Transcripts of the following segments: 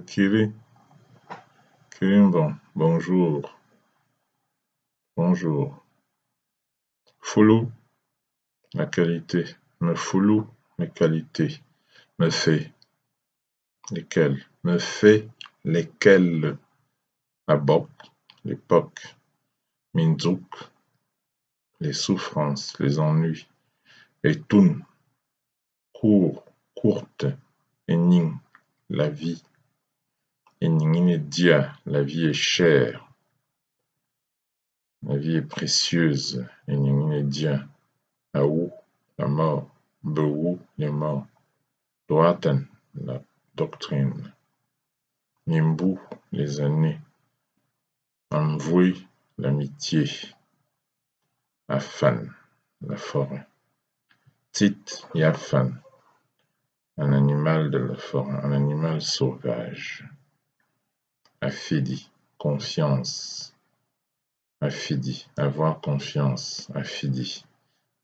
Kiri, Kirimbon, bonjour, bonjour. Foulou, la qualité. Me foulou, les qualités. Me fait, lesquelles. Me fait, lesquelles. Abok, l'époque. Minzouk, les souffrances, les ennuis. Et Toun, court, courte. Ening, la vie. Eningine dia, la vie est chère. La vie est précieuse. Eningine dia. Aou, la mort. Beou, les morts. Doatan, la doctrine. Nimbu, les années. Amvoui, l'amitié. Afan, la forêt. Tit, Yafan, un animal de la forêt, un animal sauvage. Afidi, confiance. Afidi, avoir confiance. Afidi,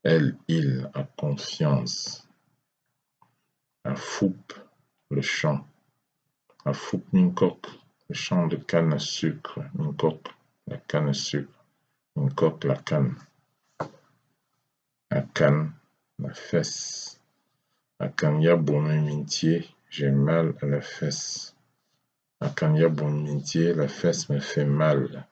elle, il a confiance. Afoup, le champ. Afoup Minkok, le champ de canne à sucre. Minkok, la canne à sucre. Minkok, la canne. À canne, la fesse. À Kanya Mintier, j'ai mal à la fesse. À Kanya Mintier, la fesse me fait mal.